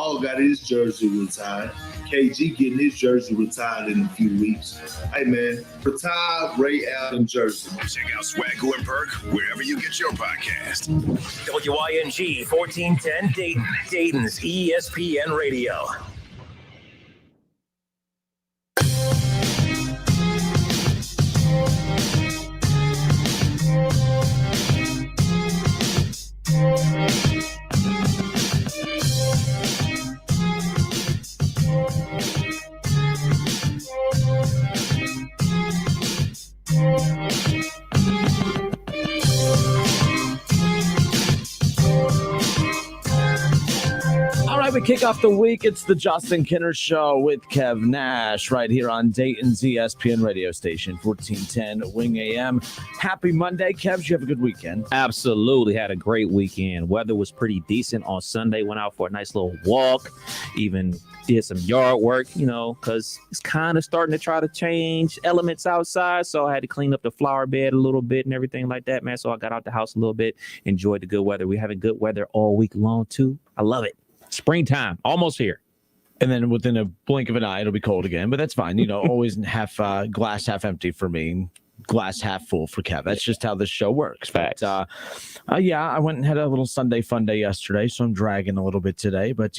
Paul got his jersey retired. KG getting his jersey retired in a few weeks. Hey, man, retire Ray Allen jersey. Check out Swaggo and Perk wherever you get your podcast. WYNG 1410 Dayton, Dayton's ESPN Radio. We kick off the week. It's the Justin Kinner Show with Kev Nash right here on Dayton's ESPN radio station, 1410 Wing AM. Happy Monday, Kev. Did you have a good weekend? Absolutely. Had a great weekend. Weather was pretty decent on Sunday. Went out for a nice little walk. Even did some yard work, because it's kind of starting to try to change elements outside. So I had to clean up the flower bed a little bit and everything like that, man. So I got out the house a little bit, enjoyed the good weather. We're having good weather all week long, too. I love it. Springtime, almost here. And then within a blink of an eye, it'll be cold again. But that's fine. Always glass half empty for me, glass half full for Kev. That's just how this show works. Facts. But, I went and had a little Sunday fun day yesterday, so I'm dragging a little bit today. But,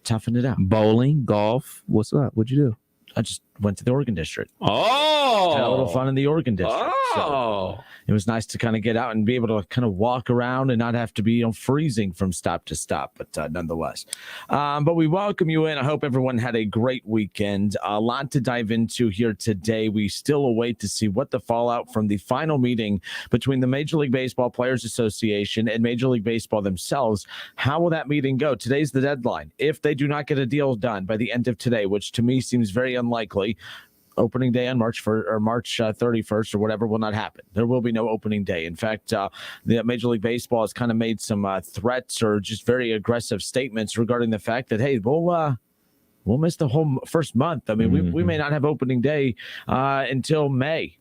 toughing it out. Bowling, golf. What's up? What'd you do? I just went to the Oregon District. Oh! Had a little fun in the Oregon District. Oh! So it was nice to kind of get out and be able to kind of walk around and not have to be freezing from stop to stop, but nonetheless. But we welcome you in. I hope everyone had a great weekend. A lot to dive into here today. We still await to see what the fallout from the final meeting between the Major League Baseball Players Association and Major League Baseball themselves. How will that meeting go? Today's the deadline. If they do not get a deal done by the end of today, which to me seems very unlikely, opening day on March 31st or whatever will not happen. There will be no opening day. In fact, the Major League Baseball has kind of made some threats or just very aggressive statements regarding the fact that, hey, we'll miss the whole first month. I mean, we may not have opening day until May.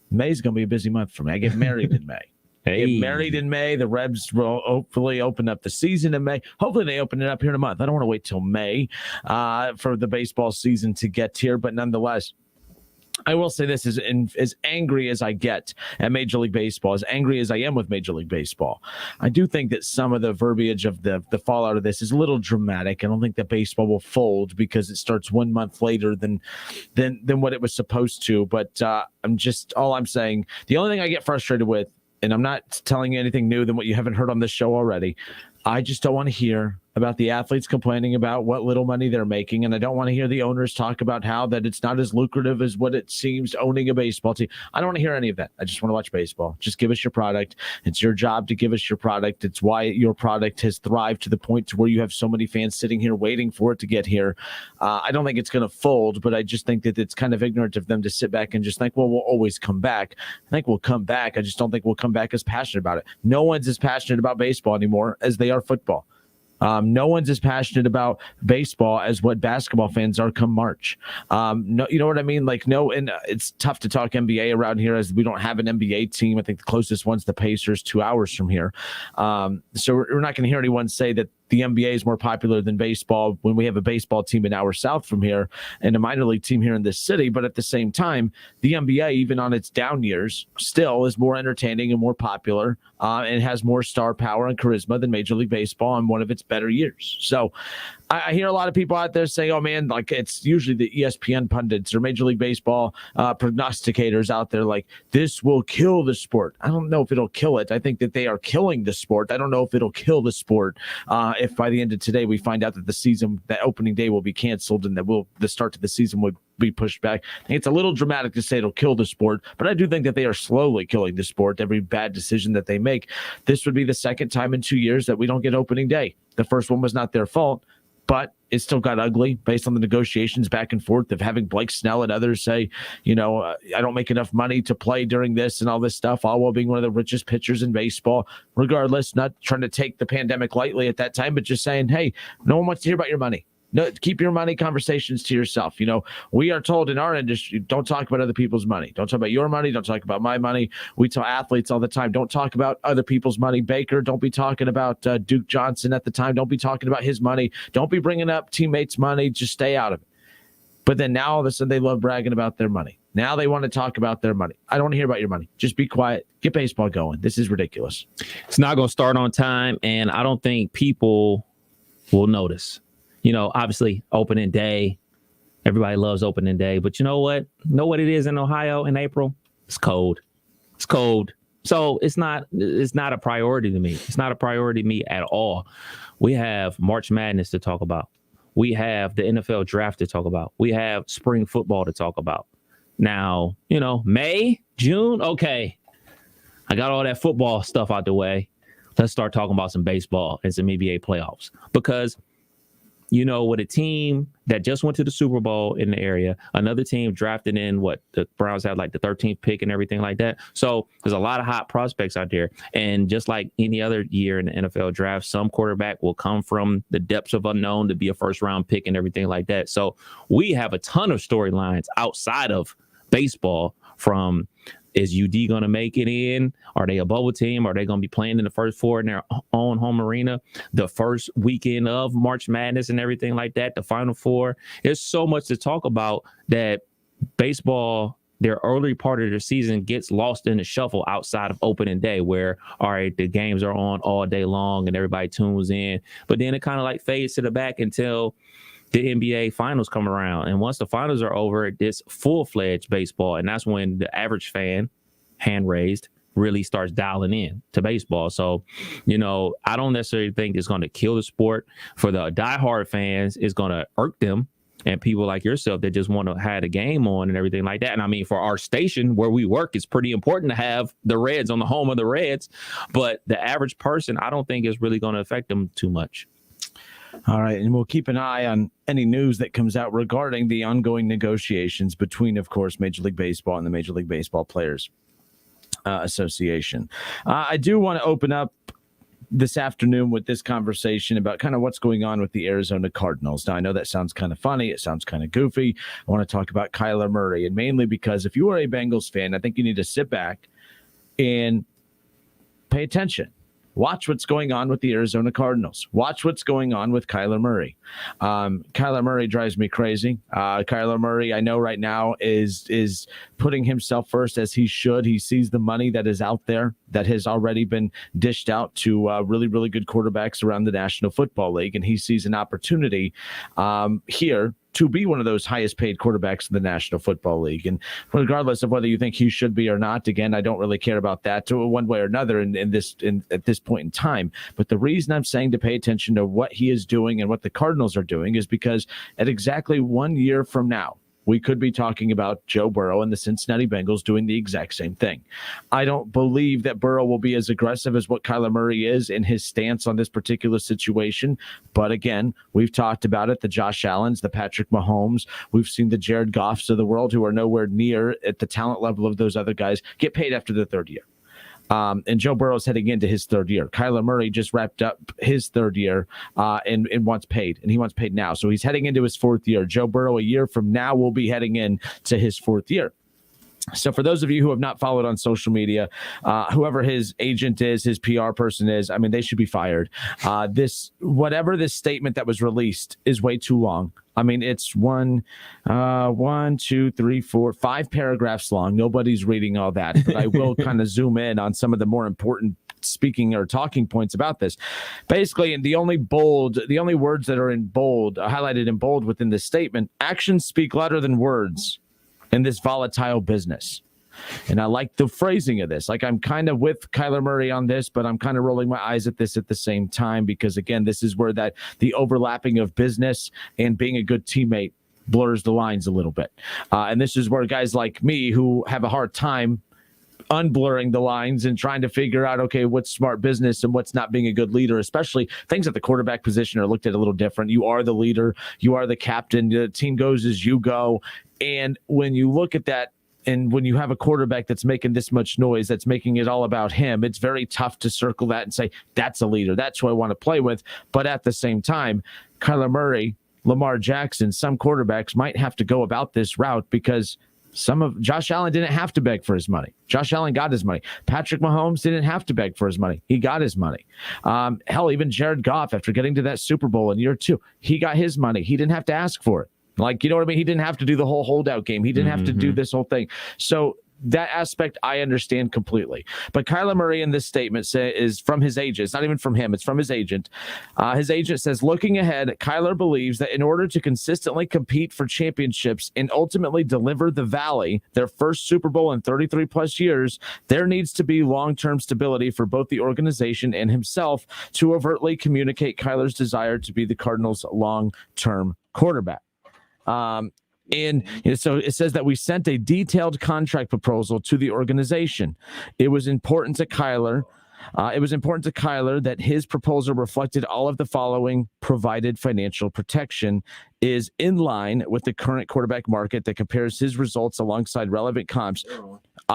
May's going to be a busy month for me. I get married in May. Get married in May. The Rebs will hopefully open up the season in May. Hopefully they open it up here in a month. I don't want to wait till May for the baseball season to get here. But nonetheless, I will say this, as angry as I get at Major League Baseball, as angry as I am with Major League Baseball, I do think that some of the verbiage of the fallout of this is a little dramatic. I don't think that baseball will fold because it starts 1 month later than what it was supposed to. But all I'm saying, the only thing I get frustrated with, and I'm not telling you anything new than what you haven't heard on this show already, I just don't want to hear about the athletes complaining about what little money they're making. And I don't want to hear the owners talk about how that it's not as lucrative as what it seems owning a baseball team. I don't want to hear any of that. I just want to watch baseball. Just give us your product. It's your job to give us your product. It's why your product has thrived to the point to where you have so many fans sitting here waiting for it to get here. I don't think it's going to fold, but I just think that it's kind of ignorant of them to sit back and just think, well, we'll always come back. I think we'll come back. I just don't think we'll come back as passionate about it. No one's as passionate about baseball anymore as they are football. No one's as passionate about baseball as what basketball fans are come March. No, you know what I mean? And it's tough to talk NBA around here as we don't have an NBA team. I think the closest one's the Pacers 2 hours from here. So we're not going to hear anyone say that the NBA is more popular than baseball when we have a baseball team an hour south from here and a minor league team here in this city. But at the same time, the NBA, even on its down years, still is more entertaining and more popular and has more star power and charisma than Major League Baseball on one of its better years. So I hear a lot of people out there saying, oh, man, it's usually the ESPN pundits or Major League Baseball prognosticators out there like, this will kill the sport. I don't know if it'll kill it. I think that they are killing the sport. I don't know if it'll kill the sport if by the end of today we find out that that opening day will be canceled and that the start of the season would be pushed back. I think it's a little dramatic to say it'll kill the sport, but I do think that they are slowly killing the sport. Every bad decision that they make, this would be the second time in 2 years that we don't get opening day. The first one was not their fault, but it still got ugly based on the negotiations back and forth of having Blake Snell and others say, I don't make enough money to play during this and all this stuff, all while being one of the richest pitchers in baseball. Regardless, not trying to take the pandemic lightly at that time, but just saying, hey, no one wants to hear about your money. No, keep your money conversations to yourself. We are told in our industry, don't talk about other people's money. Don't talk about your money. Don't talk about my money. We tell athletes all the time, don't talk about other people's money. Baker, don't be talking about Duke Johnson at the time. Don't be talking about his money. Don't be bringing up teammates' money. Just stay out of it. But then now all of a sudden they love bragging about their money. Now they want to talk about their money. I don't want to hear about your money. Just be quiet. Get baseball going. This is ridiculous. It's not going to start on time, and I don't think people will notice. Obviously, opening day, everybody loves opening day. But you know what? Know what it is in Ohio in April? It's cold. It's cold. So it's not a priority to me. It's not a priority to me at all. We have March Madness to talk about. We have the NFL draft to talk about. We have spring football to talk about. Now, May, June, okay. I got all that football stuff out the way. Let's start talking about some baseball and some NBA playoffs. Because, with a team that just went to the Super Bowl in the area, another team drafted in the Browns had like the 13th pick and everything like that. So there's a lot of hot prospects out there. And just like any other year in the NFL draft, some quarterback will come from the depths of unknown to be a first round pick and everything like that. So we have a ton of storylines outside of baseball from, is UD going to make it in? Are they a bubble team? Are they going to be playing in the first four in their own home arena? The first weekend of March Madness and everything like that, the Final Four. There's so much to talk about that baseball, their early part of the season gets lost in the shuffle outside of opening day where, all right, the games are on all day long and everybody tunes in. But then it kind of like fades to the back until the NBA finals come around. And once the finals are over, it's full-fledged baseball. And that's when the average fan, hand raised, really starts dialing in to baseball. So, I don't necessarily think it's going to kill the sport. For the diehard fans, it's going to irk them. And people like yourself that just want to have a game on and everything like that. And I mean, for our station where we work, it's pretty important to have the Reds on the home of the Reds. But the average person, I don't think is really going to affect them too much. All right, and we'll keep an eye on any news that comes out regarding the ongoing negotiations between, of course, Major League Baseball and the Major League Baseball Players Association. I do want to open up this afternoon with this conversation about kind of what's going on with the Arizona Cardinals. Now, I know that sounds kind of funny. It sounds kind of goofy. I want to talk about Kyler Murray, and mainly because if you are a Bengals fan, I think you need to sit back and pay attention. Watch what's going on with the Arizona Cardinals. Watch what's going on with Kyler Murray. Kyler Murray drives me crazy. Kyler Murray, I know right now, is putting himself first as he should. He sees the money that is out there that has already been dished out to really, really good quarterbacks around the National Football League, and he sees an opportunity here to be one of those highest paid quarterbacks in the National Football League. And regardless of whether you think he should be or not, again, I don't really care about that to one way or another at this point in time. But the reason I'm saying to pay attention to what he is doing and what the Cardinals are doing is because at exactly 1 year from now, we could be talking about Joe Burrow and the Cincinnati Bengals doing the exact same thing. I don't believe that Burrow will be as aggressive as what Kyler Murray is in his stance on this particular situation. But again, we've talked about it, the Josh Allens, the Patrick Mahomes. We've seen the Jared Goffs of the world who are nowhere near at the talent level of those other guys get paid after the third year. And Joe Burrow's heading into his third year. Kyler Murray just wrapped up his third year and wants paid, and he wants paid now. So he's heading into his fourth year. Joe Burrow, a year from now, will be heading into his fourth year. So for those of you who have not followed on social media, whoever his agent is, his PR person is, I mean, they should be fired. Whatever this statement that was released is way too long. I mean, it's 5 paragraphs long. Nobody's reading all that, but I will kind of zoom in on some of the more important speaking or talking points about this. Basically, the only words that are in bold, highlighted in bold within this statement, actions speak louder than words in this volatile business. And I like the phrasing of this. Like, I'm kind of with Kyler Murray on this, but I'm kind of rolling my eyes at this at the same time, because again, this is where the overlapping of business and being a good teammate blurs the lines a little bit. And this is where guys like me who have a hard time unblurring the lines and trying to figure out, okay, what's smart business and what's not being a good leader, especially things at the quarterback position are looked at a little different. You are the leader. You are the captain. The team goes as you go. And when you look at that, and when you have a quarterback that's making this much noise, that's making it all about him, it's very tough to circle that and say, that's a leader. That's who I want to play with. But at the same time, Kyler Murray Lamar Jackson, some quarterbacks might have to go about this route because Josh Allen didn't have to beg for his money. Josh Allen got his money. Patrick Mahomes didn't have to beg for his money. He got his money. Hell, even Jared Goff, after getting to that Super Bowl in year 2, he got his money. He didn't have to ask for it. Like, you know what I mean? He didn't have to do the whole holdout game. He didn't have to do this whole thing. So that aspect I understand completely. But Kyler Murray in this statement is from his agent. It's not even from him. It's from his agent. His agent says, looking ahead, Kyler believes that in order to consistently compete for championships and ultimately deliver the Valley their first Super Bowl in 33 plus years, there needs to be long-term stability for both the organization and himself to overtly communicate Kyler's desire to be the Cardinals' long-term quarterback. And so it says that we sent a detailed contract proposal to the organization. It was important to Kyler. That his proposal reflected all of the following: provided financial protection, is in line with the current quarterback market that compares his results alongside relevant comps.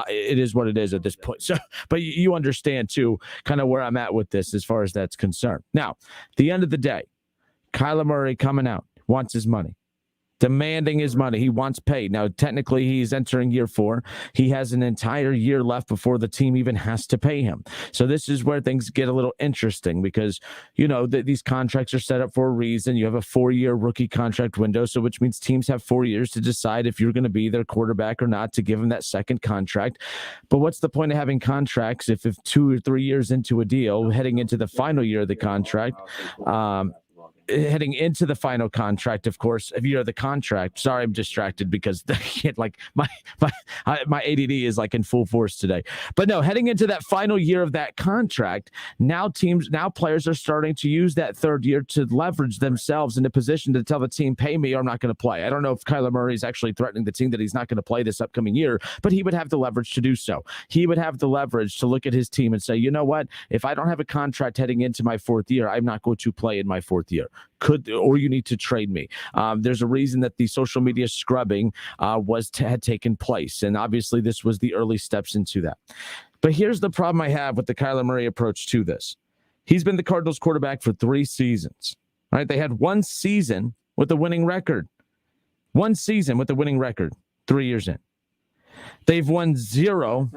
It is what it is at this point. So, but you understand too, kind of where I'm at with this as far as that's concerned. Now, at the end of the day, Kyler Murray coming out wants his money. Demanding his money. He wants paid. Now, technically, he's entering year 4. He has an entire year left before the team even has to pay him. So this is where things get a little interesting because, you know, these contracts are set up for a reason. You have a 4-year rookie contract window, so which means teams have 4 years to decide if you're going to be their quarterback or not to give him that second contract. But what's the point of having contracts if 2 or 3 years into a deal, heading into the final year of the contract, heading into the final contract, of course, if you're the contract. Sorry, I'm distracted because like my ADD is like in full force today. But no, heading into that final year of that contract, now players are starting to use that third year to leverage themselves into position to tell the team, pay me or I'm not going to play. I don't know if Kyler Murray is actually threatening the team that he's not going to play this upcoming year, but he would have the leverage to do so. He would have the leverage to look at his team and say, you know what, if I don't have a contract heading into my 4th year, I'm not going to play in my 4th year. Or you need to trade me. There's a reason that the social media scrubbing had taken place, and obviously this was the early steps into that. But here's the problem I have with the Kyler Murray approach to this. He's been the Cardinals quarterback for 3 seasons. Right? They had 1 season with a winning record. 1 season with a winning record, 3 years in. They've won 0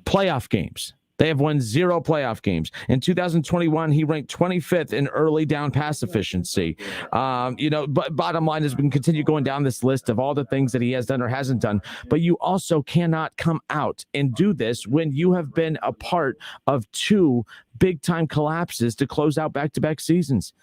playoff games. They have won 0 playoff games. In 2021, he ranked 25th in early down pass efficiency. But bottom line is we can continue going down this list of all the things that he has done or hasn't done. But you also cannot come out and do this when you have been a part of 2 big-time collapses to close out back-to-back seasons.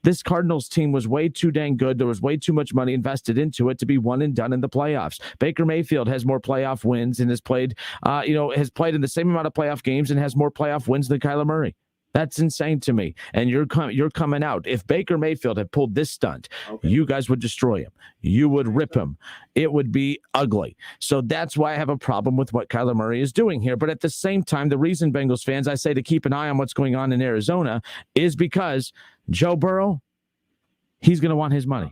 This Cardinals team was way too dang good. There was way too much money invested into it to be one and done in the playoffs. Baker Mayfield has more playoff wins and has played in the same amount of playoff games and has more playoff wins than Kyler Murray. That's insane to me. And you're coming out. If Baker Mayfield had pulled this stunt, you guys would destroy him. You would rip him. It would be ugly. So that's why I have a problem with what Kyler Murray is doing here. But at the same time, the reason, Bengals fans, I say to keep an eye on what's going on in Arizona is because Joe Burrow, he's going to want his money.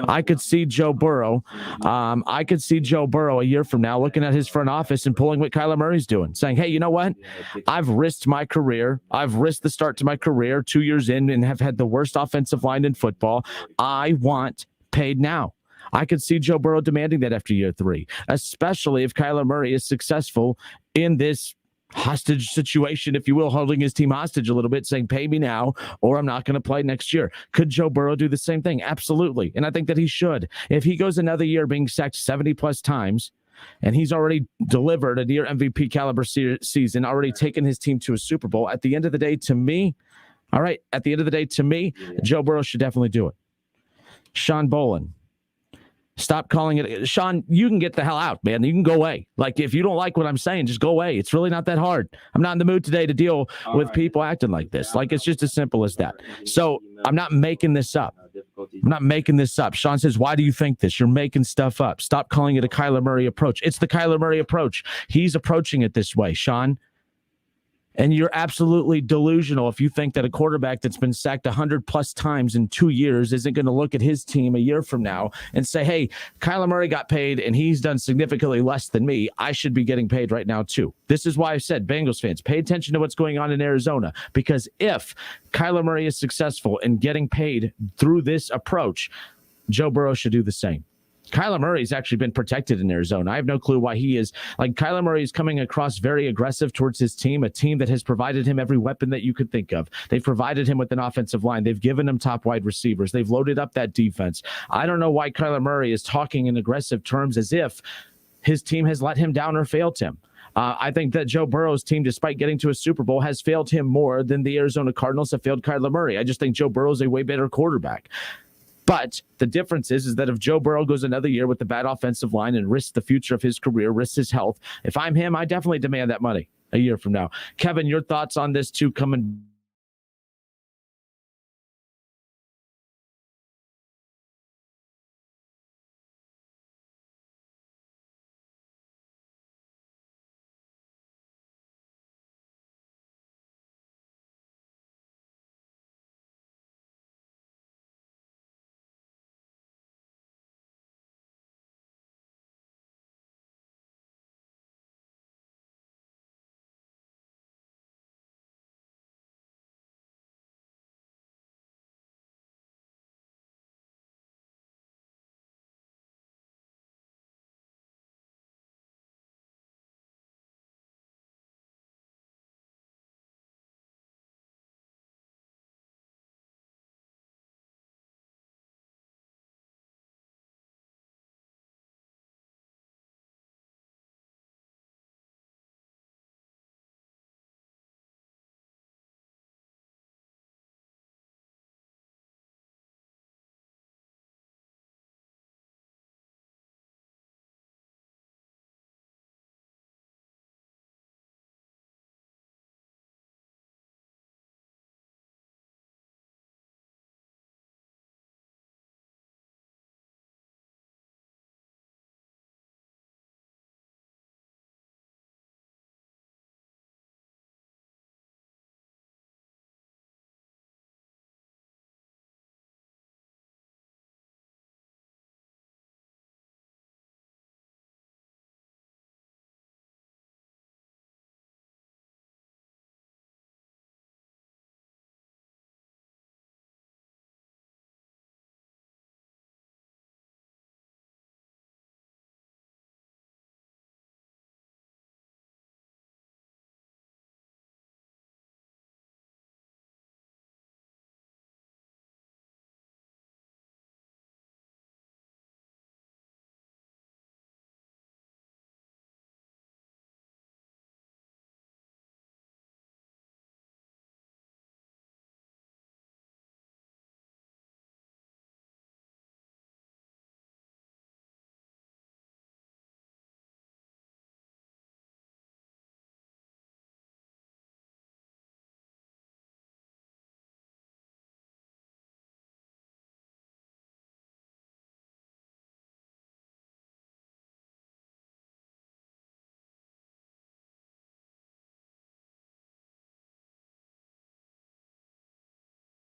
I could see Joe Burrow. A year from now looking at his front office and pulling what Kyler Murray's doing, saying, hey, you know what? I've risked my career. I've risked the start to my career 2 years in and have had the worst offensive line in football. I want paid now. I could see Joe Burrow demanding that after year 3, especially if Kyler Murray is successful in this hostage situation, if you will, holding his team hostage a little bit, saying, pay me now or I'm not going to play next year. Could Joe Burrow do the same thing? Absolutely. And I think that he should. If he goes another year being sacked 70 plus times, and he's already delivered a near MVP caliber season, already taken his team to a Super Bowl, at the end of the day, to me, Joe Burrow should definitely do it. Sean Bolin. Stop calling it. Sean, you can get the hell out, man. You can go away. Like, if you don't like what I'm saying, just go away. It's really not that hard. I'm not in the mood today to deal with people acting like this. Like, it's just as simple as that. So I'm not making this up. Sean says, why do you think this? You're making stuff up. Stop calling it a Kyler Murray approach. It's the Kyler Murray approach. He's approaching it this way, Sean. And you're absolutely delusional if you think that a quarterback that's been sacked 100 plus times in 2 years isn't going to look at his team a year from now and say, hey, Kyler Murray got paid and he's done significantly less than me. I should be getting paid right now too. This is why I said, Bengals fans, pay attention to what's going on in Arizona, because if Kyler Murray is successful in getting paid through this approach, Joe Burrow should do the same. Kyler Murray's actually been protected in Arizona. I have no clue why he is. Like, Kyler Murray is coming across very aggressive towards his team, a team that has provided him every weapon that you could think of. They've provided him with an offensive line. They've given him top wide receivers. They've loaded up that defense. I don't know why Kyler Murray is talking in aggressive terms as if his team has let him down or failed him. I think that Joe Burrow's team, despite getting to a Super Bowl, has failed him more than the Arizona Cardinals have failed Kyler Murray. I just think Joe Burrow's a way better quarterback. But the difference is that if Joe Burrow goes another year with the bad offensive line and risks the future of his career, risks his health, if I'm him, I definitely demand that money a year from now. Kevin, your thoughts on this too coming?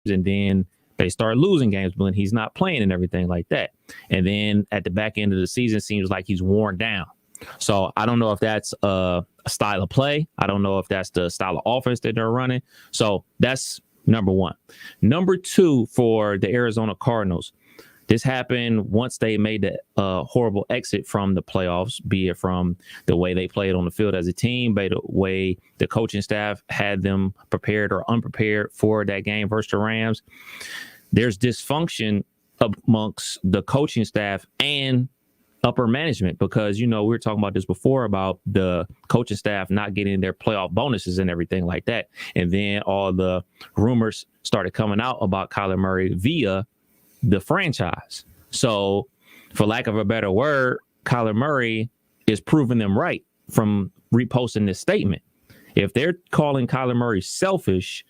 And then they start losing games when he's not playing and everything like that. And then at the back end of the season, seems like he's worn down. So I don't know if that's a style of play. I don't know if that's the style of offense that they're running. So that's number one. Number two, for the Arizona Cardinals, this happened once they made the horrible exit from the playoffs, be it from the way they played on the field as a team, by the way the coaching staff had them prepared or unprepared for that game versus the Rams. There's dysfunction amongst the coaching staff and upper management because, you know, we were talking about this before about the coaching staff not getting their playoff bonuses and everything like that. And then all the rumors started coming out about Kyler Murray via the franchise. So for lack of a better word, Kyler Murray is proving them right from reposting this statement. If they're calling Kyler Murray selfish,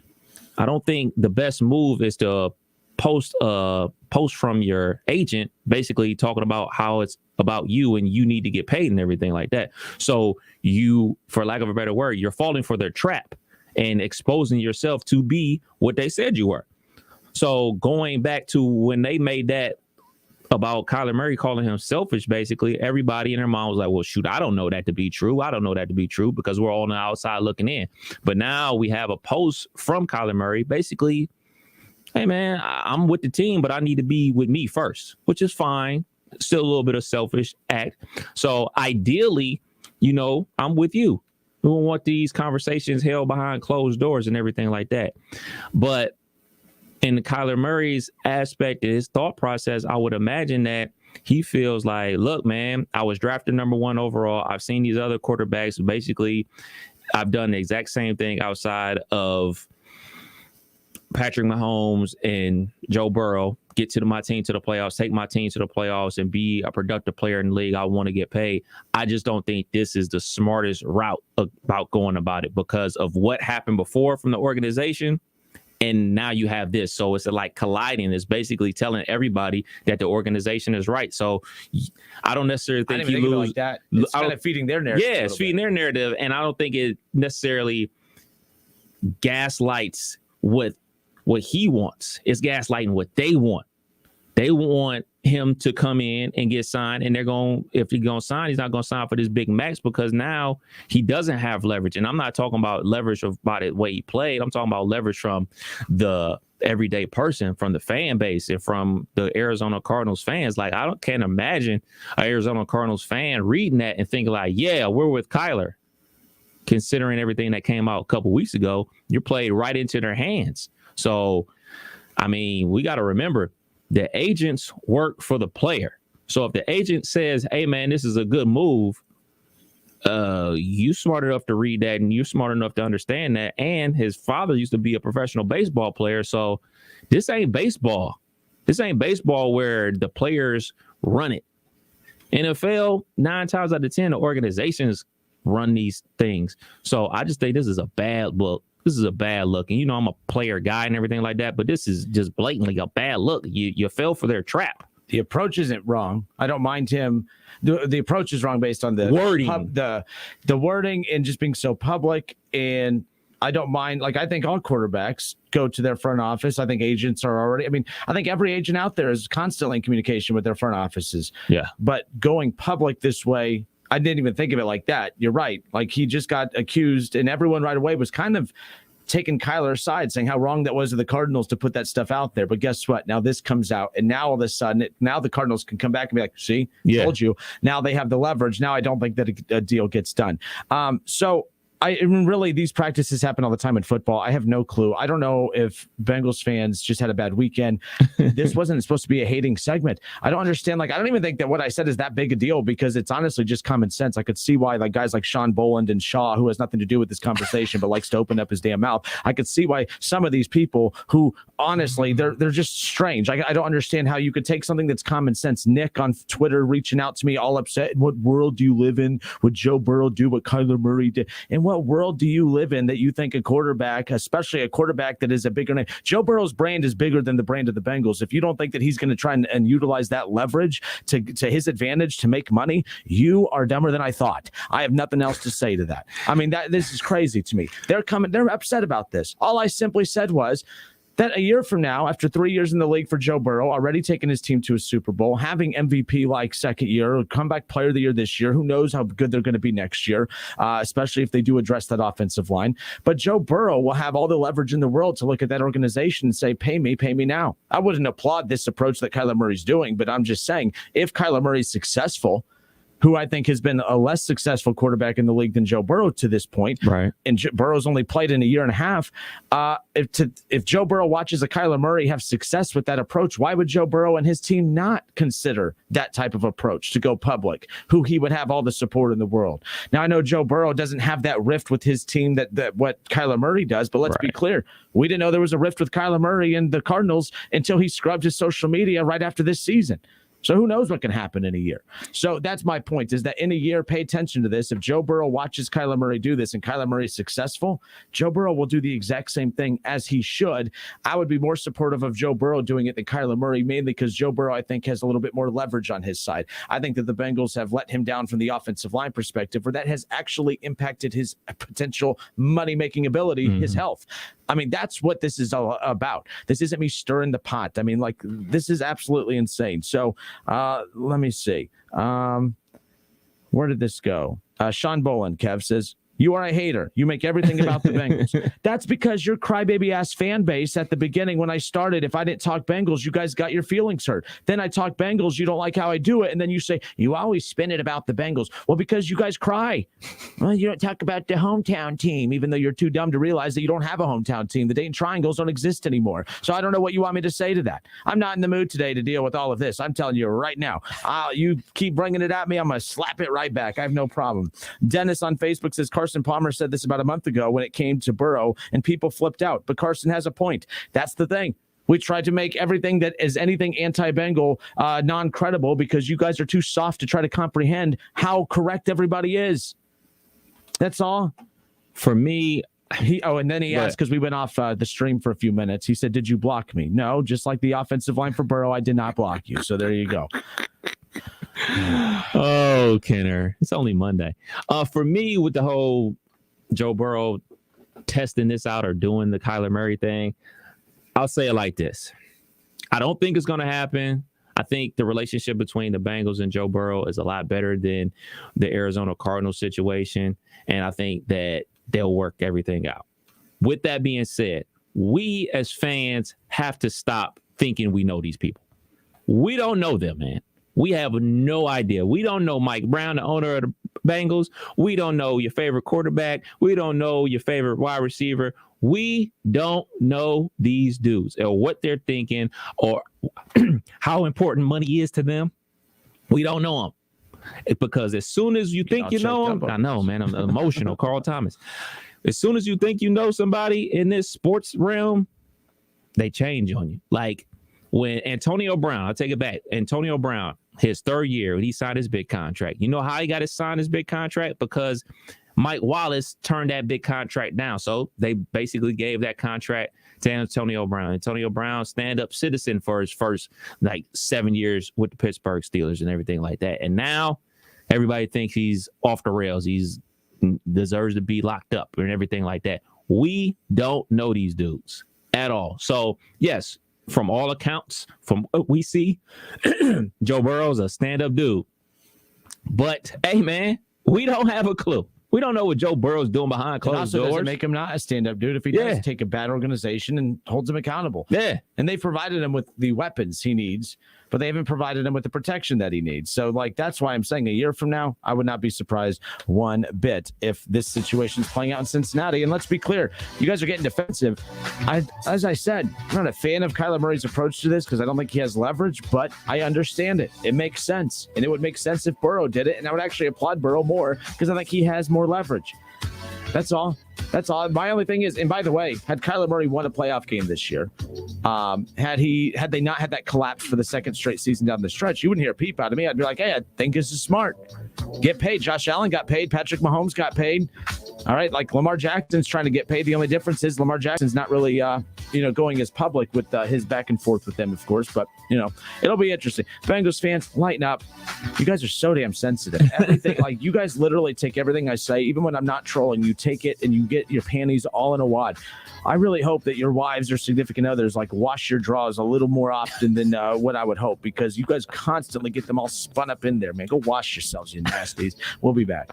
I don't think the best move is to post from your agent basically talking about how it's about you and you need to get paid and everything like that. So you, for lack of a better word, you're falling for their trap and exposing yourself to be what they said you were. So going back to when they made that about Kyler Murray calling him selfish, basically everybody in their mind was like, well, shoot, I don't know that to be true. I don't know that to be true because we're all on the outside looking in. But now we have a post from Kyler Murray basically hey, man, I'm with the team, but I need to be with me first, which is fine. Still a little bit of selfish act. So ideally, I'm with you. We don't want these conversations held behind closed doors and everything like that. But in Kyler Murray's aspect, his thought process, I would imagine that he feels like, look, man, I was drafted number 1 overall. I've seen these other quarterbacks. Basically, I've done the exact same thing outside of Patrick Mahomes and Joe Burrow, get to my team to the playoffs, take my team to the playoffs, and be a productive player in the league. I want to get paid. I just don't think this is the smartest route about going about it because of what happened before from the organization. And now you have this. So it's like colliding. It's basically telling everybody that the organization is right. So I don't necessarily think he loses like that. It's kind of feeding their narrative. Yeah, it's feeding their narrative. And I don't think it necessarily gaslights what he wants. It's gaslighting what they want. They want him to come in and get signed, and if he's going to sign, he's not going to sign for this big max because now he doesn't have leverage. And I'm not talking about leverage about the way he played. I'm talking about leverage from the everyday person, from the fan base, and from the Arizona Cardinals fans. Like, can't imagine an Arizona Cardinals fan reading that and thinking like, yeah, we're with Kyler. Considering everything that came out a couple weeks ago, you're played right into their hands. So, I mean, we got to remember the agents work for the player. So if the agent says, hey, man, this is a good move, you smart enough to read that and you're smart enough to understand that. And his father used to be a professional baseball player. So this ain't baseball. This ain't baseball where the players run it. NFL, 9 times out of 10, the organizations run these things. So I just think this is a bad look. This is a bad look. And, I'm a player guy and everything like that, but this is just blatantly a bad look. You fell for their trap. The approach isn't wrong. I don't mind him. The approach is wrong based on the wording, the wording and just being so public. And I don't mind. Like, I think all quarterbacks go to their front office. I think agents are already. I think every agent out there is constantly in communication with their front offices. Yeah. But going public this way, I didn't even think of it like that. You're right. Like, he just got accused, and everyone right away was kind of taking Kyler's side, saying how wrong that was of the Cardinals to put that stuff out there. But guess what? Now this comes out, and now all of a sudden, now the Cardinals can come back and be like, see, told you. Now they have the leverage. Now I don't think that a deal gets done. Really, these practices happen all the time in football. I have no clue. I don't know if Bengals fans just had a bad weekend. This wasn't supposed to be a hating segment. I don't understand. Like, I don't even think that what I said is that big a deal because it's honestly just common sense. I could see why guys like Sean Boland and Shaw, who has nothing to do with this conversation but likes to open up his damn mouth. I could see why some of these people who honestly they're just strange. I don't understand how you could take something that's common sense. Nick on Twitter reaching out to me all upset. In what world do you live in? Would Joe Burrow do what Kyler Murray did? And what world do you live in that you think a quarterback, especially a quarterback that is a bigger name, Joe Burrow's brand is bigger than the brand of the Bengals. If you don't think that he's going to try and utilize that leverage to his advantage to make money, you are dumber than I thought. I have nothing else to say to that. This is crazy to me. They're upset about this. All I simply said was that a year from now, after 3 years in the league for Joe Burrow, already taking his team to a Super Bowl, having MVP-like second year, or comeback player of the year this year, who knows how good they're going to be next year, especially if they do address that offensive line. But Joe Burrow will have all the leverage in the world to look at that organization and say, pay me now. I wouldn't applaud this approach that Kyler Murray's doing, but I'm just saying, if Kyler Murray's successful, who I think has been a less successful quarterback in the league than Joe Burrow to this point. Right. And Burrow's only played in a year and a half. If Joe Burrow watches a Kyler Murray have success with that approach, why would Joe Burrow and his team not consider that type of approach to go public, who he would have all the support in the world? Now, I know Joe Burrow doesn't have that rift with his team that what Kyler Murray does, but let's be clear. We didn't know there was a rift with Kyler Murray and the Cardinals until he scrubbed his social media right after this season. So who knows what can happen in a year? So that's my point, is that in a year, pay attention to this. If Joe Burrow watches Kyler Murray do this and Kyler Murray is successful, Joe Burrow will do the exact same thing as he should. I would be more supportive of Joe Burrow doing it than Kyler Murray, mainly because Joe Burrow, I think, has a little bit more leverage on his side. I think that the Bengals have let him down from the offensive line perspective, where that has actually impacted his potential money-making ability, his health. That's what this is all about. This isn't me stirring the pot. This is absolutely insane. So let me see. Where did this go? Sean Boland, Kev, says, You are a hater. You make everything about the Bengals. That's because your crybaby-ass fan base at the beginning when I started, if I didn't talk Bengals, you guys got your feelings hurt. Then I talk Bengals, you don't like how I do it, and then you say, you always spin it about the Bengals. Well, because you guys cry. Well, you don't talk about the hometown team, even though you're too dumb to realize that you don't have a hometown team. The Dayton Triangles don't exist anymore. So I don't know what you want me to say to that. I'm not in the mood today to deal with all of this. I'm telling you right now. You keep bringing it at me, I'm going to slap it right back. I have no problem. Dennis on Facebook says, Carson Palmer said this about a month ago when it came to Burrow, and people flipped out. But Carson has a point. That's the thing. We tried to make everything that is anything anti-Bengal non-credible because you guys are too soft to try to comprehend how correct everybody is. That's all. For me, and then he asked, because we went off the stream for a few minutes, he said, did you block me? No, just like the offensive line for Burrow, I did not block you. So there you go. Oh, Kenner, it's only Monday. For me, with the whole Joe Burrow testing this out or doing the Kyler Murray thing, I'll say it like this. I don't think it's going to happen. I think the relationship between the Bengals and Joe Burrow is a lot better than the Arizona Cardinals situation. And I think that they'll work everything out. With that being said, we as fans have to stop thinking we know these people. We don't know them, man. We have no idea. We don't know Mike Brown, the owner of the Bengals. We don't know your favorite quarterback. We don't know your favorite wide receiver. We don't know these dudes or what they're thinking or how important money is to them. We don't know them. It's because as soon as you think you know them, I know, man, I'm emotional, Carl Thomas. As soon as you think you know somebody in this sports realm, they change on you. Like when Antonio Brown, I'll take it back. Antonio Brown, his third year, he signed his big contract. You know how he got to sign his big contract? Because Mike Wallace turned that big contract down. So they basically gave that contract to Antonio Brown. Antonio Brown, stand-up citizen for his first 7 years with the Pittsburgh Steelers and everything like that. And now everybody thinks he's off the rails. He's deserves to be locked up and everything like that. We don't know these dudes at all. So, yes, from all accounts, from what we see, Joe Burrow's a stand-up dude. But, hey, man, we don't have a clue. We don't know what Joe Burrow's doing behind closed doors. Doesn't make him not a stand-up dude if he does take a bad organization and holds him accountable. Yeah. And they provided him with the weapons he needs, but they haven't provided him with the protection that he needs. So, that's why I'm saying a year from now, I would not be surprised one bit if this situation is playing out in Cincinnati. And let's be clear, you guys are getting defensive. As I said, I'm not a fan of Kyler Murray's approach to this because I don't think he has leverage, but I understand it. It makes sense. And it would make sense if Burrow did it. And I would actually applaud Burrow more because I think he has more leverage. That's all. My only thing is, and by the way, had Kyler Murray won a playoff game this year, had they not had that collapse for the second straight season down the stretch, you wouldn't hear a peep out of me. I'd be like, hey, I think this is smart. Get paid. Josh Allen got paid. Patrick Mahomes got paid. All right, Lamar Jackson's trying to get paid. The only difference is Lamar Jackson's not really, going as public with his back and forth with them, of course. But, it'll be interesting. Bengals fans, lighten up. You guys are so damn sensitive. Everything, you guys literally take everything I say, even when I'm not trolling, you take it and you get your panties all in a wad. I really hope that your wives or significant others wash your drawers a little more often than what I would hope, because you guys constantly get them all spun up in there, man. Go wash yourselves, you nasties. We'll be back.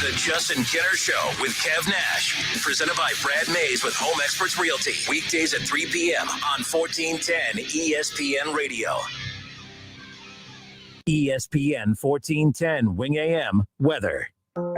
The Justin Kenner Show with Kev Nash, presented by Brad Mays with Home Experts Realty. Weekdays at 3 p.m. on 1410 ESPN Radio. ESPN 1410 Wing AM weather.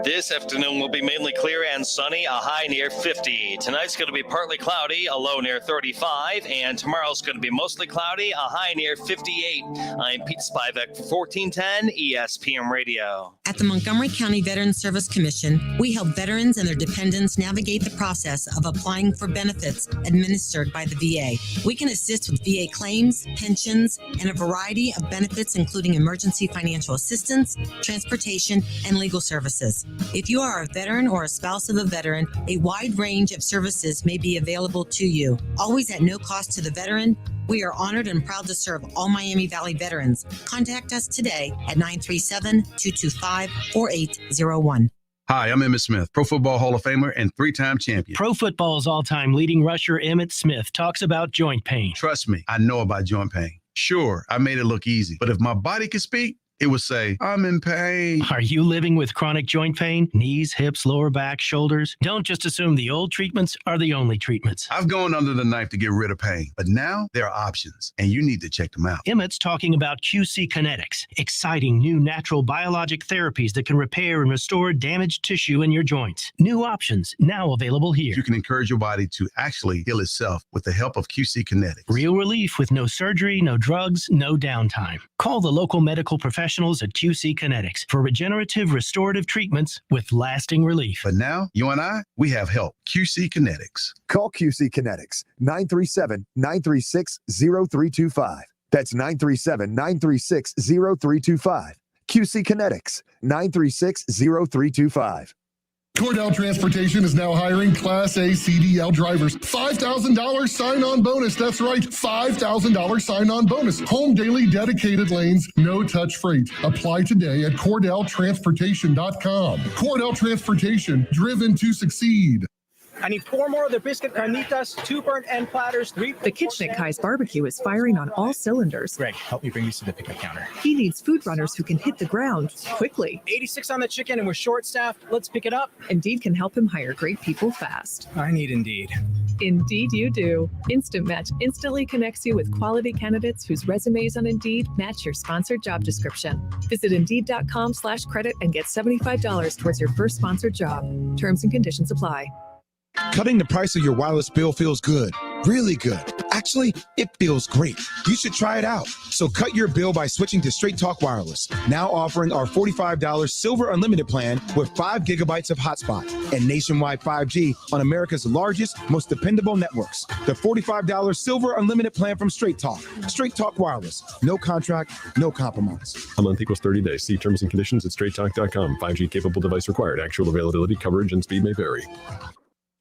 This afternoon will be mainly clear and sunny, a high near 50. Tonight's going to be partly cloudy, a low near 35. And tomorrow's going to be mostly cloudy, a high near 58. I'm Pete Spivak for 1410 ESPN Radio. At the Montgomery County Veterans Service Commission, we help veterans and their dependents navigate the process of applying for benefits administered by the VA. We can assist with VA claims, pensions, and a variety of benefits, including emergency financial assistance, transportation, and legal services. If you are a veteran or a spouse of a veteran, a wide range of services may be available to you, always at no cost to the veteran. We are honored and proud to serve all Miami Valley veterans. Contact us today at 937-225-4801. Hi, I'm Emmitt Smith, Pro Football Hall of Famer and 3-time champion. Pro Football's all-time leading rusher Emmitt Smith talks about joint pain. Trust me, I know about joint pain. Sure, I made it look easy, but if my body could speak, it would say, I'm in pain. Are you living with chronic joint pain? Knees, hips, lower back, shoulders? Don't just assume the old treatments are the only treatments. I've gone under the knife to get rid of pain, but now there are options, and you need to check them out. Emmitt's talking about QC Kinetics, exciting new natural biologic therapies that can repair and restore damaged tissue in your joints. New options now available here. You can encourage your body to actually heal itself with the help of QC Kinetics. Real relief with no surgery, no drugs, no downtime. Call the local medical professionals at QC Kinetics for regenerative restorative treatments with lasting relief. But now, you and I, we have help. QC Kinetics. Call QC Kinetics, 937-936-0325. That's 937-936-0325. QC Kinetics, 936-0325. Cordell Transportation is now hiring Class A CDL drivers. $5,000 sign-on bonus. That's right, $5,000 sign-on bonus. Home daily dedicated lanes, no-touch freight. Apply today at CordellTransportation.com. Cordell Transportation, driven to succeed. I need 4 more of the biscuit carnitas, 2 burnt end platters, 3... The kitchen at Kai's Barbecue is firing on all cylinders. Greg, help me bring these to the pickup counter. He needs food runners who can hit the ground quickly. 86 on the chicken and we're short-staffed. Let's pick it up. Indeed can help him hire great people fast. I need Indeed. Indeed you do. Instant Match instantly connects you with quality candidates whose resumes on Indeed match your sponsored job description. Visit Indeed.com/credit and get $75 towards your first sponsored job. Terms and conditions apply. Cutting the price of your wireless bill feels good, really good. Actually, it feels great. You should try it out. So cut your bill by switching to Straight Talk Wireless, now offering our $45 Silver Unlimited plan with 5 gigabytes of hotspot and nationwide 5G on America's largest, most dependable networks. The $45 Silver Unlimited plan from Straight Talk. Straight Talk Wireless. No contract, no compromise. A month equals 30 days. See terms and conditions at straighttalk.com. 5G capable device required. Actual availability, coverage, and speed may vary.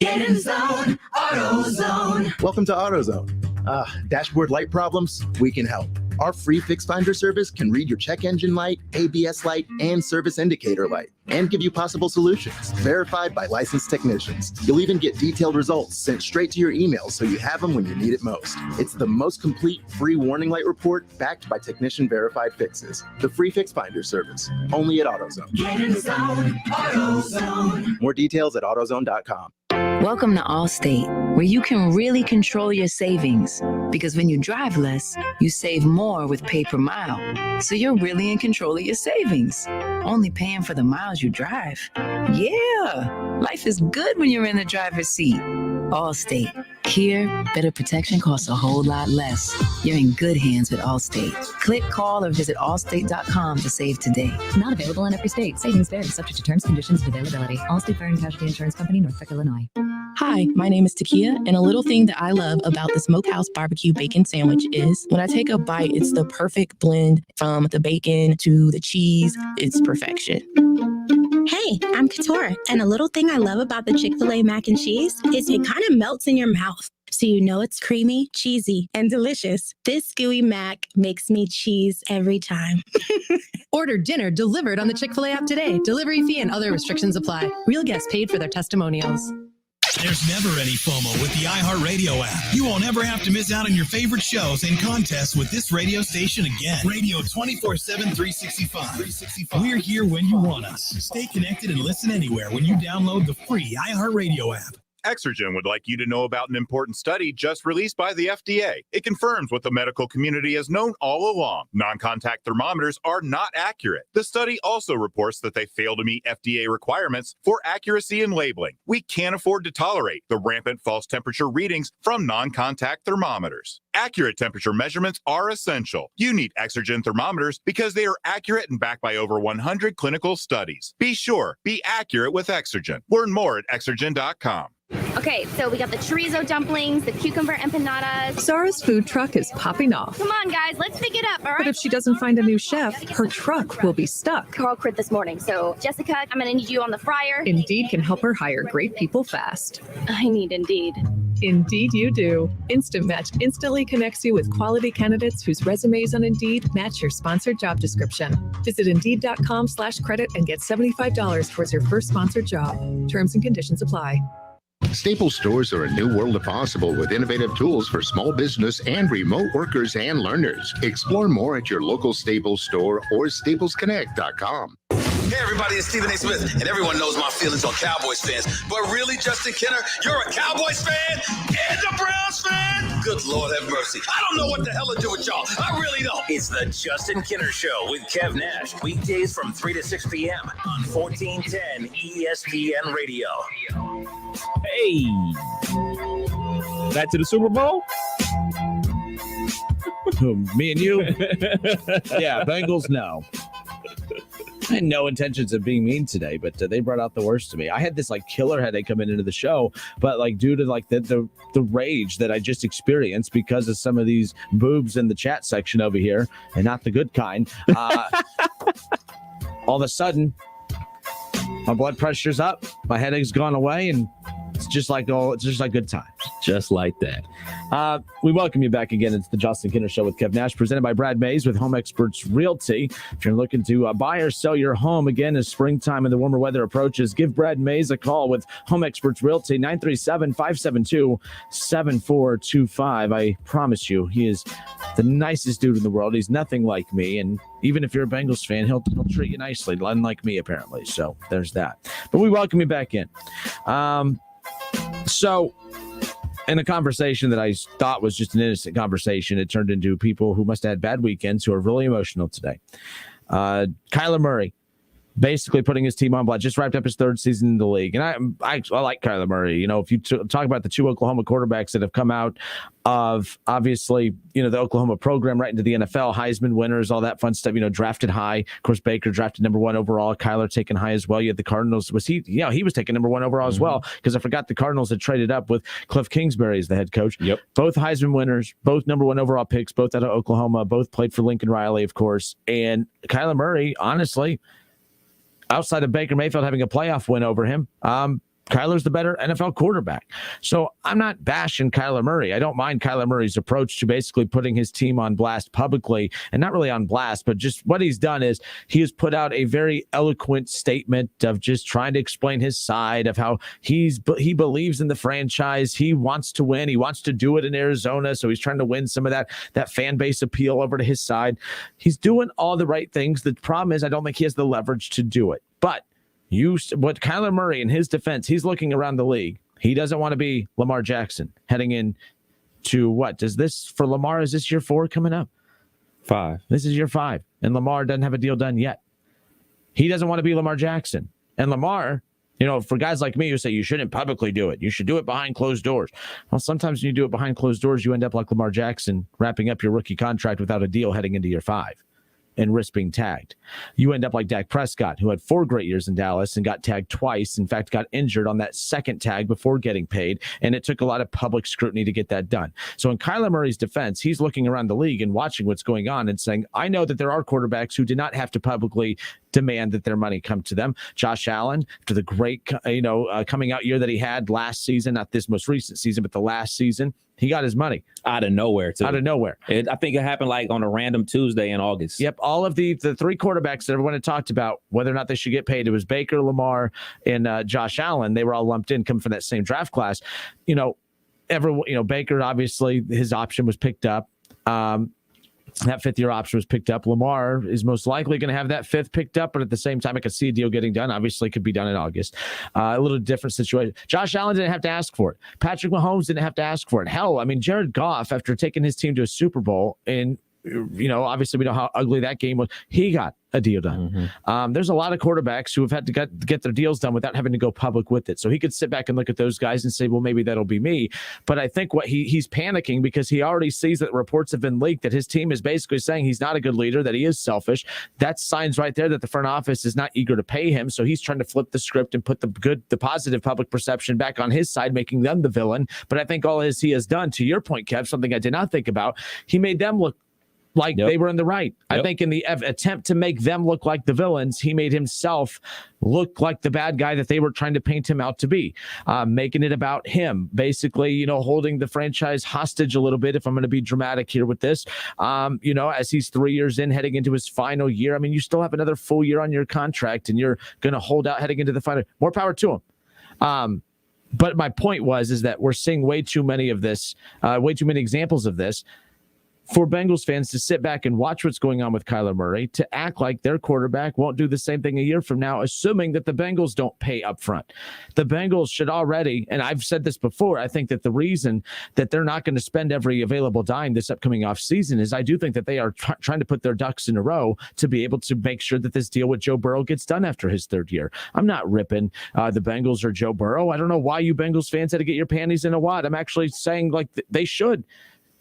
Get in zone, AutoZone. Welcome to AutoZone. Dashboard light problems? We can help. Our free fix finder service can read your check engine light, ABS light, and service indicator light, and give you possible solutions, verified by licensed technicians. You'll even get detailed results sent straight to your email so you have them when you need it most. It's the most complete free warning light report backed by technician-verified fixes. The free fix finder service, only at AutoZone. Get in zone, AutoZone. More details at AutoZone.com. Welcome to Allstate, where you can really control your savings. Because when you drive less, you save more with pay per mile. So you're really in control of your savings, only paying for the miles you drive. Yeah, life is good when you're in the driver's seat. Allstate. Here, better protection costs a whole lot less. You're in good hands with Allstate. Click, call, or visit allstate.com to save today. Not available in every state. Savings vary, subject to terms, conditions, and availability. Allstate Fire and Casualty Insurance Company, Norfolk, Illinois. Hi, my name is Takia, and a little thing that I love about the Smokehouse Barbecue Bacon Sandwich is when I take a bite, it's the perfect blend from the bacon to the cheese. It's perfection. Hey, I'm Katora, and a little thing I love about the Chick-fil-A mac and cheese is it kind of melts in your mouth. So you know it's creamy, cheesy, and delicious. This gooey mac makes me cheese every time. Order dinner delivered on the Chick-fil-A app today. Delivery fee and other restrictions apply. Real guests paid for their testimonials. There's never any FOMO with the iHeartRadio app. You won't ever have to miss out on your favorite shows and contests with this radio station again. Radio 24/7, 365. We're here when you want us. Stay connected and listen anywhere when you download the free iHeartRadio app. Exergen would like you to know about an important study just released by the FDA. It confirms what the medical community has known all along. Non-contact thermometers are not accurate. The study also reports that they fail to meet FDA requirements for accuracy in labeling. We can't afford to tolerate the rampant false temperature readings from non-contact thermometers. Accurate temperature measurements are essential. You need Exergen thermometers because they are accurate and backed by over 100 clinical studies. Be sure, be accurate with Exergen. Learn more at Exergen.com. Okay, so we got the chorizo dumplings, the cucumber empanadas. Sarah's food truck is popping off. Come on, guys, let's pick it up, all right? But if she doesn't find a new chef, her truck will be stuck. Carl quit this morning, so Jessica, I'm gonna need you on the fryer. Indeed can help her hire great people fast. I need Indeed. Indeed, you do. Instant Match instantly connects you with quality candidates whose resumes on Indeed match your sponsored job description. Visit Indeed.com/credit and get $75 towards your first sponsored job. Terms and conditions apply. Staples stores are a new world of possible with innovative tools for small business and remote workers and learners. Explore more at your local Staples store or staplesconnect.com. Hey everybody, it's Stephen A. Smith, and everyone knows my feelings on Cowboys fans. But really, Justin Kenner, you're a Cowboys fan and a Browns fan? Good Lord have mercy. I don't know what the hell to do with y'all. I really don't. It's the Justin Kenner Show with Kev Nash. Weekdays from 3 to 6 p.m. on 1410 ESPN Radio. Hey, back to the Super Bowl? Me and you? Yeah, Bengals, no. I had no intentions of being mean today, but they brought out the worst to me. I had this like killer headache coming into the show, but like due to like the rage that I just experienced because of some of these boobs in the chat section over here, and not the good kind, all of a sudden my blood pressure's up, my headache's gone away, and it's just like good times. Just like that. We welcome you back again. It's the Justin Kenner Show with Kev Nash, presented by Brad Mays with Home Experts Realty. If you're looking to buy or sell your home again as springtime and the warmer weather approaches, give Brad Mays a call with Home Experts Realty, 937-572-7425. I promise you, he is the nicest dude in the world. He's nothing like me, and even if you're a Bengals fan, he'll treat you nicely, unlike me apparently. So there's that. But we welcome you back in. So, in a conversation that I thought was just an innocent conversation, it turned into people who must have had bad weekends who are really emotional today. Kyler Murray basically putting his team on blast, just wrapped up his third season in the league. And I like Kyler Murray. You know, if you talk about the two Oklahoma quarterbacks that have come out of, obviously, you know, the Oklahoma program right into the NFL, Heisman winners, all that fun stuff, you know, drafted high. Of course, Baker drafted number 1 overall, Kyler taken high as well. You had the Cardinals. He was taken number 1 overall as well, because I forgot the Cardinals had traded up with Cliff Kingsbury as the head coach. Yep. Both Heisman winners, both number 1 overall picks, both out of Oklahoma, both played for Lincoln Riley, of course. And Kyler Murray, honestly, outside of Baker Mayfield having a playoff win over him, Kyler's the better NFL quarterback. So I'm not bashing Kyler Murray. I don't mind Kyler Murray's approach to basically putting his team on blast publicly, and not really on blast, but just what he's done is he has put out a very eloquent statement of just trying to explain his side of how he believes in the franchise. He wants to win. He wants to do it in Arizona. So he's trying to win some of that fan base appeal over to his side. He's doing all the right things. The problem is I don't think he has the leverage to do it. But what Kyler Murray, in his defense, he's looking around the league. He doesn't want to be Lamar Jackson heading in to what? Is this year 4 coming up? 5. This is year 5. And Lamar doesn't have a deal done yet. He doesn't want to be Lamar Jackson. And Lamar, you know, for guys like me who say you shouldn't publicly do it, you should do it behind closed doors. Well, sometimes when you do it behind closed doors, you end up like Lamar Jackson, wrapping up your rookie contract without a deal heading into year 5. And risk being tagged. You end up like Dak Prescott, who had 4 great years in Dallas and got tagged twice. In fact, got injured on that second tag before getting paid. And it took a lot of public scrutiny to get that done. So in Kyler Murray's defense, he's looking around the league and watching what's going on and saying, I know that there are quarterbacks who did not have to publicly demand that their money come to them. Josh Allen, after the great, coming out year that he had last season, not this most recent season, but the last season, he got his money. Out of nowhere, too. Out of nowhere. I think it happened like on a random Tuesday in August. Yep. All of the 3 quarterbacks that everyone had talked about, whether or not they should get paid, it was Baker, Lamar, and Josh Allen. They were all lumped in, coming from that same draft class. Baker, obviously, his option was picked up. That 5th-year option was picked up. Lamar is most likely going to have that 5th picked up, but at the same time, I could see a deal getting done. Obviously, it could be done in August. A little different situation. Josh Allen didn't have to ask for it. Patrick Mahomes didn't have to ask for it. Hell, I mean, Jared Goff, after taking his team to a Super Bowl, and obviously we know how ugly that game was, he got a deal done. There's a lot of quarterbacks who have had to get their deals done without having to go public with it. So he could sit back and look at those guys and say, well, maybe that'll be me. But I think what he's panicking because he already sees that reports have been leaked that his team is basically saying he's not a good leader, that he is selfish. That's signs right there that the front office is not eager to pay him. So he's trying to flip the script and put the positive public perception back on his side, making them the villain. But I think all he has done, to your point, Kev, something I did not think about, he made them look like they were in the right. I think in the attempt to make them look like the villains, he made himself look like the bad guy that they were trying to paint him out to be, making it about him, basically, holding the franchise hostage a little bit, if I'm going to be dramatic here with this, as he's 3 years in, heading into his final year. I mean, you still have another full year on your contract, and you're going to hold out heading into the final. More power to him. But my point is that we're seeing way too many examples of this, for Bengals fans to sit back and watch what's going on with Kyler Murray, to act like their quarterback won't do the same thing a year from now, assuming that the Bengals don't pay up front. The Bengals should already, and I've said this before, I think that the reason that they're not going to spend every available dime this upcoming offseason is I do think that they are trying to put their ducks in a row to be able to make sure that this deal with Joe Burrow gets done after his third year. I'm not ripping the Bengals or Joe Burrow. I don't know why you Bengals fans had to get your panties in a wad. I'm actually saying they should.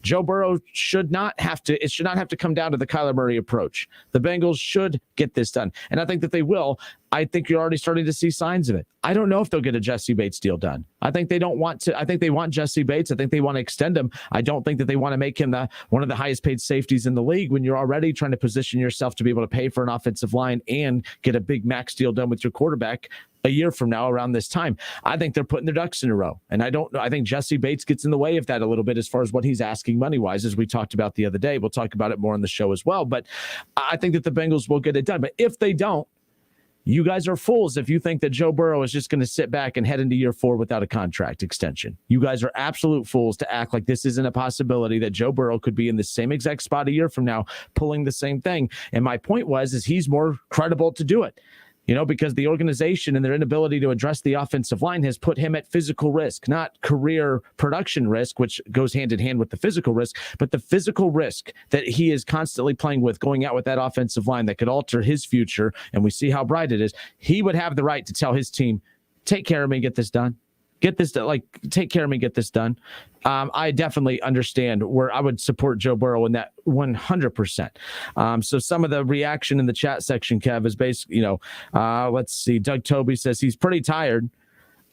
Joe Burrow should not have to come down to the Kyler Murray approach. The Bengals should get this done. And I think that they will. I think you're already starting to see signs of it. I don't know if they'll get a Jesse Bates deal done. I think they don't want to. I think they want Jesse Bates. I think they want to extend him. I don't think that they want to make him one of the highest paid safeties in the league when you're already trying to position yourself to be able to pay for an offensive line and get a big max deal done with your quarterback a year from now around this time. I think they're putting their ducks in a row. And I think Jesse Bates gets in the way of that a little bit as far as what he's asking money-wise, as we talked about the other day. We'll talk about it more on the show as well. But I think that the Bengals will get it done. But if they don't, you guys are fools if you think that Joe Burrow is just going to sit back and head into year 4 without a contract extension. You guys are absolute fools to act like this isn't a possibility, that Joe Burrow could be in the same exact spot a year from now pulling the same thing. And my point is he's more credible to do it. Because the organization and their inability to address the offensive line has put him at physical risk, not career production risk, which goes hand in hand with the physical risk, but the physical risk that he is constantly playing with, going out with that offensive line that could alter his future. And we see how bright it is. He would have the right to tell his team, take care of me, get this done. Get this done. Take care of me, get this done. I definitely understand where I would support Joe Burrow in that 100%. So some of the reaction in the chat section, Kev, is basically, let's see. Doug Toby says he's pretty tired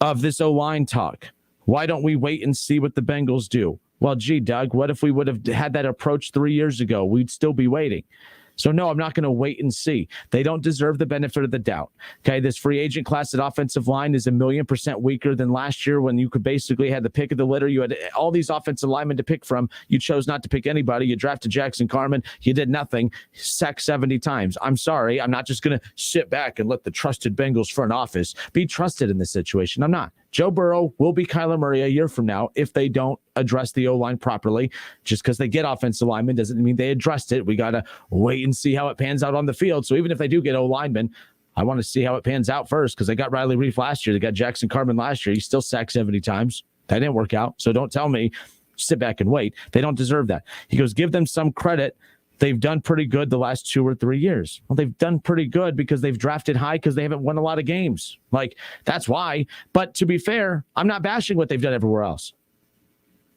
of this O-line talk. Why don't we wait and see what the Bengals do? Well, gee, Doug, what if we would have had that approach 3 years ago? We'd still be waiting. So, no, I'm not going to wait and see. They don't deserve the benefit of the doubt. Okay, this free agent class at offensive line is 1,000,000% weaker than last year when you could basically had the pick of the litter. You had all these offensive linemen to pick from. You chose not to pick anybody. You drafted Jackson Carman. You did nothing. Sacked 70 times. I'm sorry. I'm not just going to sit back and let the trusted Bengals front office be trusted in this situation. I'm not. Joe Burrow will be Kyler Murray a year from now if they don't address the O-line properly. Just because they get offensive linemen doesn't mean they addressed it. We got to wait and see how it pans out on the field. So even if they do get O-linemen, I want to see how it pans out first, because they got Riley Reif last year. They got Jackson Carman last year. He still sacked 70 times. That didn't work out. So don't tell me, sit back and wait. They don't deserve that. He goes, give them some credit. They've done pretty good the last 2 or 3 years. Well, they've done pretty good because they've drafted high because they haven't won a lot of games. That's why. But to be fair, I'm not bashing what they've done everywhere else.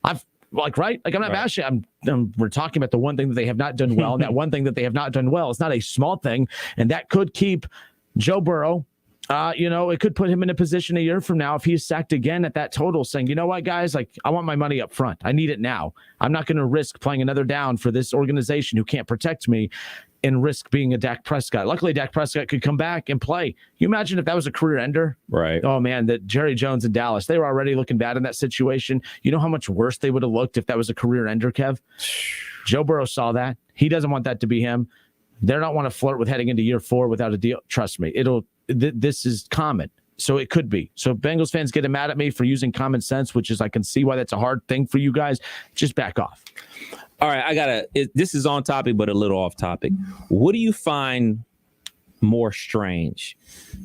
I'm not bashing. We're talking about the one thing that they have not done well. And that one thing that they have not done well is not a small thing. And that could keep Joe Burrow, it could put him in a position a year from now if he's sacked again at that total, saying, you know what, guys, I want my money up front. I need it now. I'm not going to risk playing another down for this organization who can't protect me and risk being a Dak Prescott. Luckily, Dak Prescott could come back and play. You imagine if that was a career ender? Right. Oh, man, that Jerry Jones in Dallas, they were already looking bad in that situation. You know how much worse they would have looked if that was a career ender, Kev? Joe Burrow saw that. He doesn't want that to be him. They don't want to flirt with heading into year 4 without a deal. Trust me, this is common. So it could be. So Bengals fans getting mad at me for using common sense, which is I can see why that's a hard thing for you guys. Just back off. All right, this is on topic, but a little off topic. What do you find more strange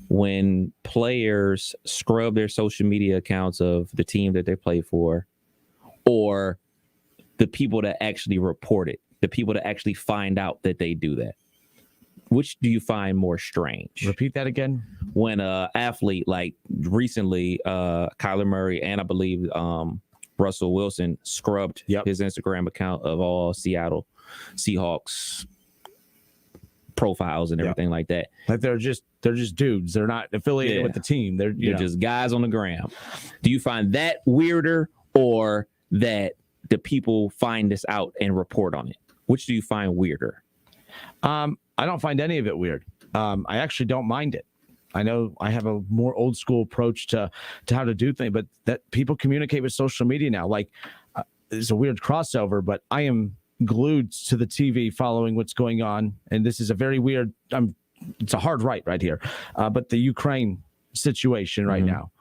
when players scrub their social media accounts of the team that they play for, or the people that actually report it, the people that actually find out that they do that? Which do you find more strange? Repeat that again. When an athlete, like recently, Kyler Murray and I believe Russell Wilson scrubbed his Instagram account of all Seattle Seahawks profiles and everything like that. Like they're just dudes. They're not affiliated with the team. They're just guys on the gram. Do you find that weirder, or that the people find this out and report on it? which do you find weirder? I don't find any of it weird. I actually don't mind it. I know I have a more old school approach to how to do things, but that people communicate with social media now. Like, it's a weird crossover, but I am glued to the TV following what's going on. And this is a very weird, it's a hard right here. But the Ukraine situation right now,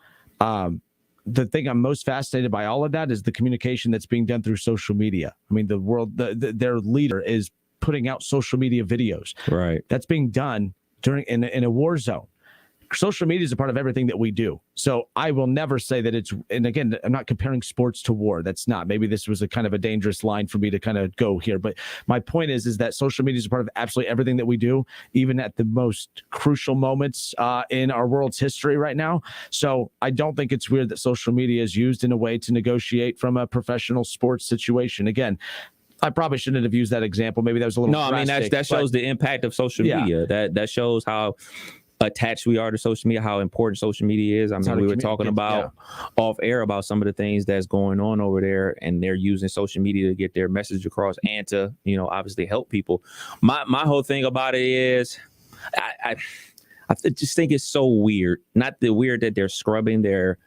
the thing I'm most fascinated by all of that is the communication that's being done through social media. I mean, the world, their leader is putting out social media videos. Right. That's being done in a war zone. Social media is a part of everything that we do. So I will never say that it's, and again, I'm not comparing sports to war. That's not, maybe this was a kind of a dangerous line for me to kind of go here. But my point is that social media is a part of absolutely everything that we do, even at the most crucial moments in our world's history right now. So I don't think it's weird that social media is used in a way to negotiate from a professional sports situation. Again, I probably shouldn't have used that example. Maybe that was a little drastic, I mean, that shows the impact of social media. That shows how attached we are to social media, how important social media is. I mean, we were talking about off air about some of the things that's going on over there, and they're using social media to get their message across and to, obviously help people. My whole thing about it is I just think it's so weird. Not the weird that they're scrubbing their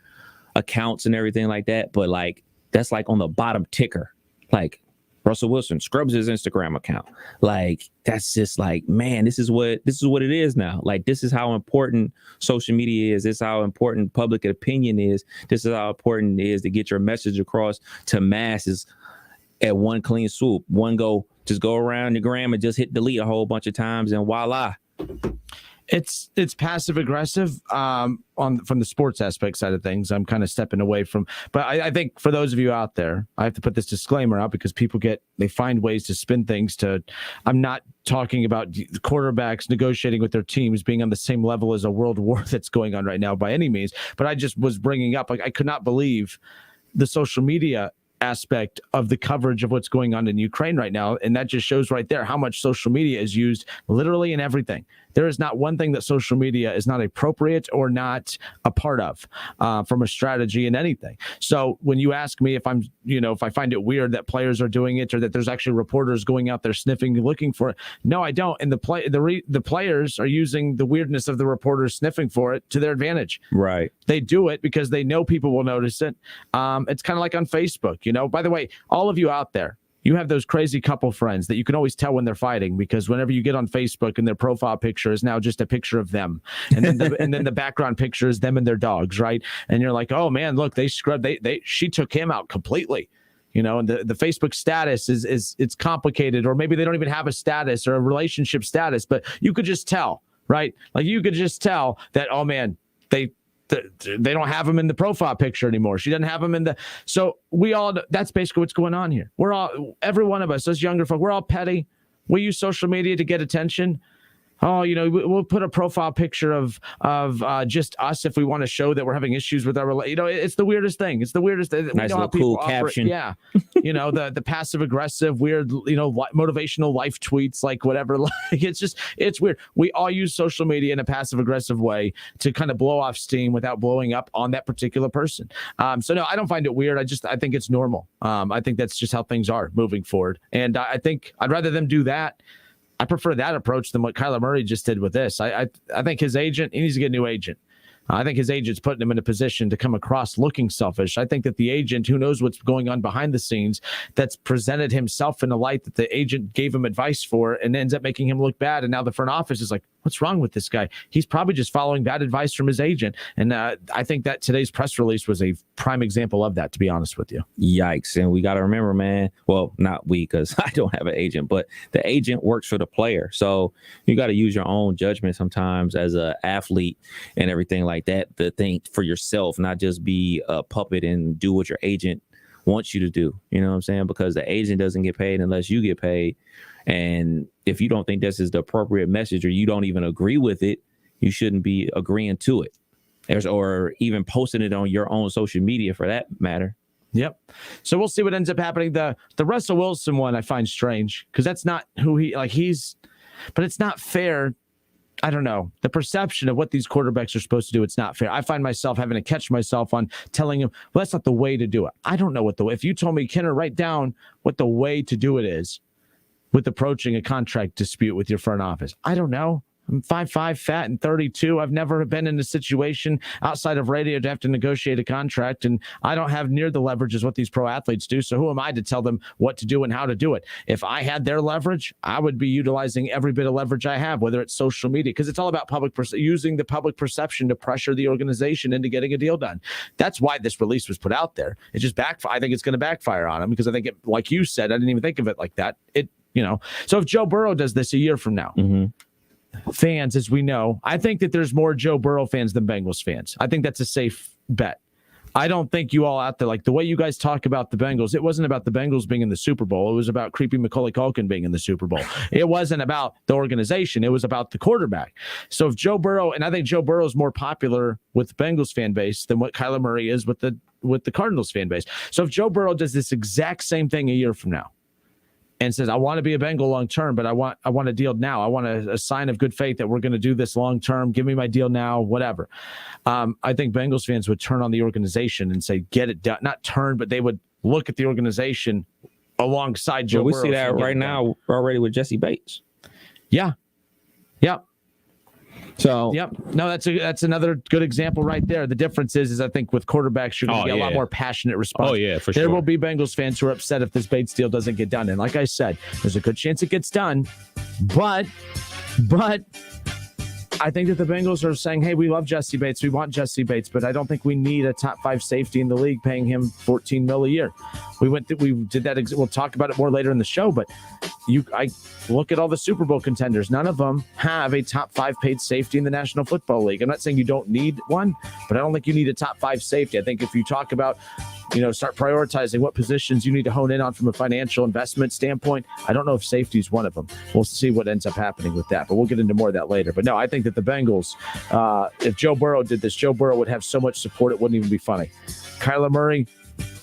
accounts and everything like that, but like that's like on the bottom ticker. Like Russell Wilson scrubs his Instagram account. Like, that's just like, man, this is what it is now. Like, this is how important social media is. This is how important public opinion is. This is how important it is to get your message across to masses at one clean swoop. Just go around your gram and just hit delete a whole bunch of times, and voila. It's passive aggressive from the sports aspect side of things. I'm kind of stepping away from, but I think for those of you out there, I have to put this disclaimer out because they find ways to spin things I'm not talking about the quarterbacks negotiating with their teams being on the same level as a world war that's going on right now by any means. But I just was bringing up, like, I could not believe the social media aspect of the coverage of what's going on in Ukraine right now. And that just shows right there how much social media is used literally in everything. There is not one thing that social media is not appropriate or not a part of from a strategy in anything. So when you ask me if if I find it weird that players are doing it or that there's actually reporters going out there sniffing, looking for it, no, I don't. And the players are using the weirdness of the reporters sniffing for it to their advantage. Right. They do it because they know people will notice it. It's kind of like on Facebook, By the way, all of you out there, you have those crazy couple friends that you can always tell when they're fighting because whenever you get on Facebook and their profile picture is now just a picture of them. And then the background picture is them and their dogs, right? And you're like, oh man, look, she took him out completely. And the Facebook status is it's complicated, or maybe they don't even have a status or a relationship status, but you could just tell, right? Like you could just tell that, oh man, they don't have him in the profile picture anymore. She doesn't have him so that's basically what's going on here. Every one of us, those younger folk, we're all petty. We use social media to get attention. Oh, we'll put a profile picture of just us if we want to show that we're having issues with our relationship. It's the weirdest thing. It's the weirdest thing. Nice little cool caption. Yeah. The passive aggressive, weird, motivational life tweets, like whatever. Like it's weird. We all use social media in a passive aggressive way to kind of blow off steam without blowing up on that particular person. So no, I don't find it weird. I think it's normal. I think that's just how things are moving forward. And I think I'd rather them do that. I prefer that approach than what Kyler Murray just did with this. I think his agent, he needs to get a new agent. I think his agent's putting him in a position to come across looking selfish. I think that the agent, who knows what's going on behind the scenes, that's presented himself in a light that the agent gave him advice for and ends up making him look bad. And now the front office is like, what's wrong with this guy? He's probably just following bad advice from his agent. And I think that today's press release was a prime example of that, to be honest with you. Yikes. And we got to remember, man, well, not we, because I don't have an agent, but the agent works for the player. So you got to use your own judgment sometimes as an athlete and everything like that, to think for yourself, not just be a puppet and do what your agent wants you to do. You know what I'm saying? Because the agent doesn't get paid unless you get paid. And if you don't think this is the appropriate message, or you don't even agree with it, you shouldn't be agreeing to it, or even posting it on your own social media for that matter. Yep. So we'll see what ends up happening. The Russell Wilson one I find strange because that's not who but it's not fair. I don't know. The perception of what these quarterbacks are supposed to do, it's not fair. I find myself having to catch myself on telling him, well, that's not the way to do it. I don't know if you told me, Kenner, write down what the way to do it is, with approaching a contract dispute with your front office? I don't know. I'm 5'5", fat, and 32. I've never been in a situation outside of radio to have to negotiate a contract, and I don't have near the leverage as what these pro athletes do. So who am I to tell them what to do and how to do it? If I had their leverage, I would be utilizing every bit of leverage I have, whether it's social media, because it's all about using the public perception to pressure the organization into getting a deal done. That's why this release was put out there. It just I think it's going to backfire on them because I think it, like you said, I didn't even think of it like that. So if Joe Burrow does this a year from now, fans, as we know, I think that there's more Joe Burrow fans than Bengals fans. I think that's a safe bet. I don't think you all out there, like the way you guys talk about the Bengals, it wasn't about the Bengals being in the Super Bowl. It was about creepy Macaulay Culkin being in the Super Bowl. It wasn't about the organization. It was about the quarterback. So if Joe Burrow, and I think Joe Burrow is more popular with the Bengals fan base than what Kyler Murray is with the Cardinals fan base. So if Joe Burrow does this exact same thing a year from now, and says, I want to be a Bengal long term, but I want a deal now. I want a sign of good faith that we're going to do this long term. Give me my deal now, whatever. I think Bengals fans would turn on the organization and say, get it done. Not turn, but they would look at the organization alongside Joe Burrow. We see that right now already with Jesse Bates. Yeah. Yep. So, yep. No, that's another good example right there. The difference is I think with quarterbacks, you're going to get a lot more passionate response. Oh, yeah, for sure. There will be Bengals fans who are upset if this Bates deal doesn't get done. And like I said, there's a good chance it gets done. But I think that the Bengals are saying, hey, we love Jesse Bates. We want Jesse Bates, but I don't think we need a top 5 safety in the league paying him $14 million a year. We did that. We'll talk about it more later in the show, but I look at all the Super Bowl contenders. None of them have a top 5 paid safety in the National Football League. I'm not saying you don't need one, but I don't think you need a top 5 safety. I think if you talk about, start prioritizing what positions you need to hone in on from a financial investment standpoint, I don't know if safety is one of them. We'll see what ends up happening with that, but we'll get into more of that later. But no, I think that the Bengals, if Joe Burrow did this, Joe Burrow would have so much support it wouldn't even be funny. Kyler Murray,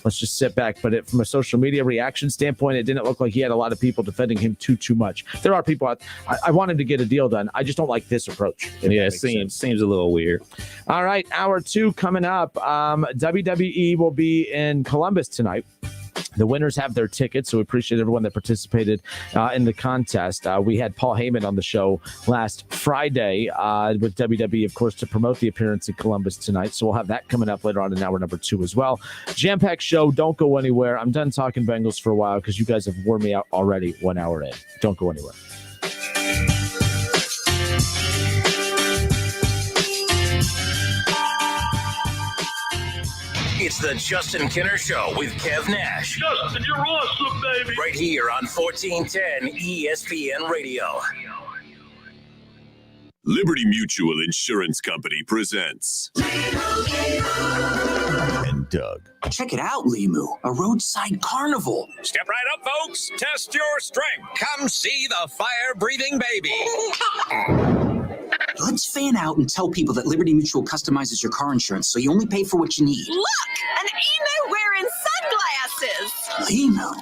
let's just sit back. But from a social media reaction standpoint, it didn't look like he had a lot of people defending him too much. There are people I want him to get a deal done. I just don't like this approach. Yeah, it seems a little weird. All right, hour 2 coming up. WWE will be in Columbus tonight. The winners have their tickets, so we appreciate everyone that participated in the contest. We had Paul Heyman on the show last Friday with WWE, of course, to promote the appearance in Columbus tonight. So we'll have that coming up later on in hour number 2 as well. Jam-packed show. Don't go anywhere. I'm done talking Bengals for a while because you guys have worn me out already 1 hour in. Don't go anywhere. It's the Justin Kinner Show with Kev Nash. Justin, you're awesome, baby. Right here on 1410 ESPN Radio. Liberty Mutual Insurance Company presents and Doug. Check it out, Limu, a roadside carnival. Step right up, folks. Test your strength. Come see the fire-breathing baby. Let's fan out and tell people that Liberty Mutual customizes your car insurance so you only pay for what you need. Look, an emu wearing sunglasses. Limu,